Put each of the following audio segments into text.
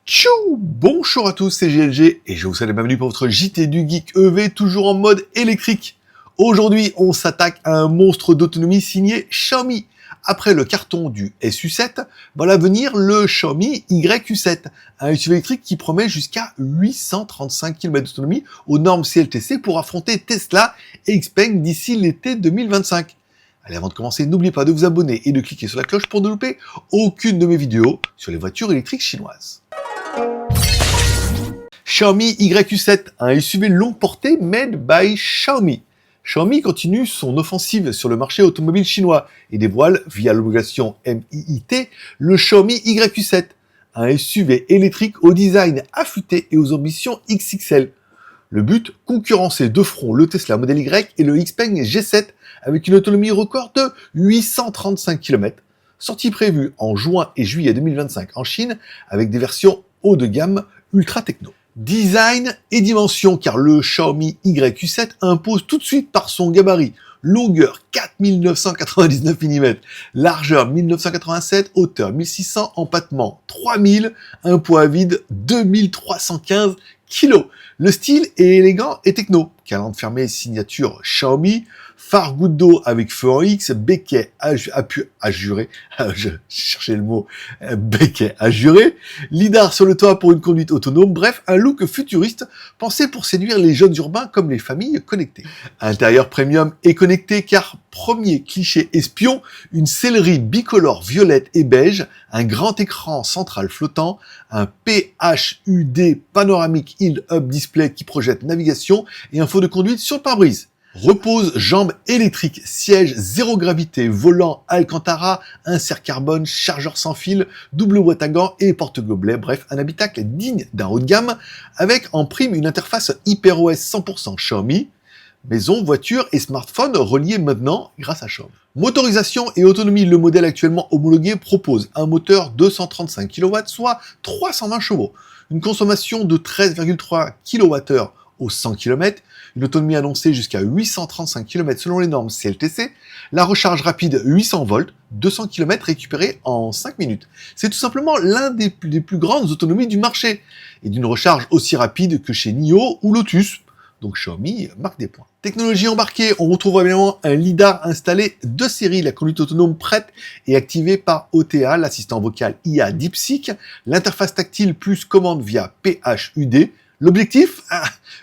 Tchou! Bonjour à tous, c'est GLG et je vous souhaite la bienvenue pour votre JT du Geek EV, toujours en mode électrique. Aujourd'hui, on s'attaque à un monstre d'autonomie signé Xiaomi. Après le carton du SU7, voilà venir le Xiaomi YU7, un SUV électrique qui promet jusqu'à 835 km d'autonomie aux normes CLTC pour affronter Tesla et Xpeng d'ici l'été 2025. Allez, avant de commencer, n'oubliez pas de vous abonner et de cliquer sur la cloche pour ne louper aucune de mes vidéos sur les voitures électriques chinoises. Xiaomi YU7, un SUV longue portée made by Xiaomi. Xiaomi continue son offensive sur le marché automobile chinois et dévoile, via l'homologation MIIT, le Xiaomi YU7, un SUV électrique au design affûté et aux ambitions XXL. Le but, concurrencer de front le Tesla Model Y et le Xpeng G7 avec une autonomie record de 835 km, sortie prévue en juin et juillet 2025 en Chine avec des versions haut de gamme ultra techno. Design et dimension, car le Xiaomi YU7 impose tout de suite par son gabarit. Longueur 4999 mm, largeur 1987, hauteur 1600, empattement 3000, un poids vide 2315 kg. Le style est élégant et techno. Calandre fermée signature Xiaomi, phare goutte d'eau avec feu en X, béquet ajuré, je cherchais le mot, béquet ajuré, lidar sur le toit pour une conduite autonome, bref, un look futuriste pensé pour séduire les jeunes urbains comme les familles connectées. Intérieur premium et connecté car premier cliché espion, une sellerie bicolore violette et beige, un grand écran central flottant, un PHUD panoramique Head-Up Display qui projette navigation et info de conduite sur le pare-brise. Repose, jambes électriques, siège zéro gravité, volant Alcantara, insert carbone, chargeur sans fil, double boîte à gants et porte-gobelet, bref, un habitacle digne d'un haut de gamme, avec en prime une interface HyperOS 100% Xiaomi, maison, voiture et smartphone reliés maintenant grâce à Xiaomi. Motorisation et autonomie, le modèle actuellement homologué propose un moteur 235 kW, soit 320 chevaux, une consommation de 13,3 kWh au 100 km, une autonomie annoncée jusqu'à 835 km selon les normes CLTC, la recharge rapide 800 volts, 200 km récupérés en 5 minutes. C'est tout simplement l'un des plus grandes autonomies du marché, et d'une recharge aussi rapide que chez NIO ou Lotus, donc Xiaomi marque des points. Technologie embarquée, on retrouve évidemment un lidar installé de série, la conduite autonome prête et activée par OTA, l'assistant vocal IA DeepSeek, l'interface tactile plus commande via PHUD. L'objectif,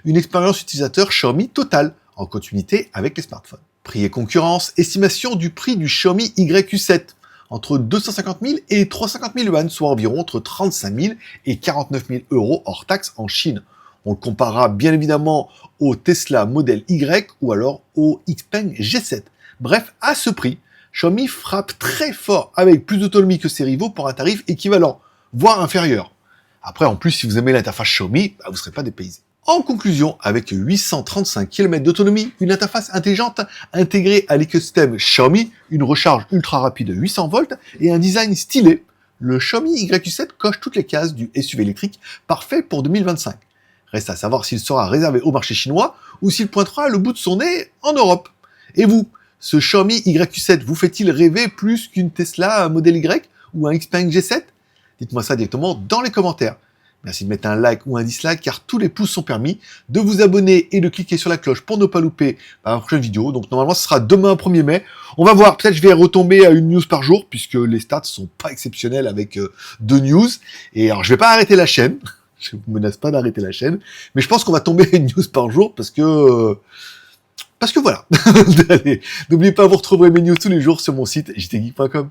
une expérience utilisateur Xiaomi totale, en continuité avec les smartphones. Prix et concurrence, estimation du prix du Xiaomi YU7, entre 250 000 et 350 000 yuan, soit environ entre 35 000 et 49 000 euros hors taxes en Chine. On le comparera bien évidemment au Tesla Model Y ou alors au Xpeng G7. Bref, à ce prix, Xiaomi frappe très fort avec plus d'autonomie que ses rivaux pour un tarif équivalent, voire inférieur. Après, en plus, si vous aimez l'interface Xiaomi, vous ne serez pas dépaysé. En conclusion, avec 835 km d'autonomie, une interface intelligente intégrée à l'écosystème Xiaomi, une recharge ultra rapide de 800 volts et un design stylé, le Xiaomi YU7 coche toutes les cases du SUV électrique parfait pour 2025. Reste à savoir s'il sera réservé au marché chinois ou s'il pointera le bout de son nez en Europe. Et vous, ce Xiaomi YU7 vous fait-il rêver plus qu'une Tesla Model Y ou un Xpeng G7 ? Dites-moi ça directement dans les commentaires. Merci de mettre un like ou un dislike car tous les pouces sont permis, de vous abonner et de cliquer sur la cloche pour ne pas louper ma prochaine vidéo. Donc normalement ce sera demain 1er mai. On va voir, peut-être je vais retomber à une news par jour puisque les stats sont pas exceptionnels avec 2 news. Et alors je vais pas arrêter la chaîne, je vous menace pas d'arrêter la chaîne, mais je pense qu'on va tomber à une news par jour parce que voilà. Allez, n'oubliez pas, vous retrouverez mes news tous les jours sur mon site jtgeek.com.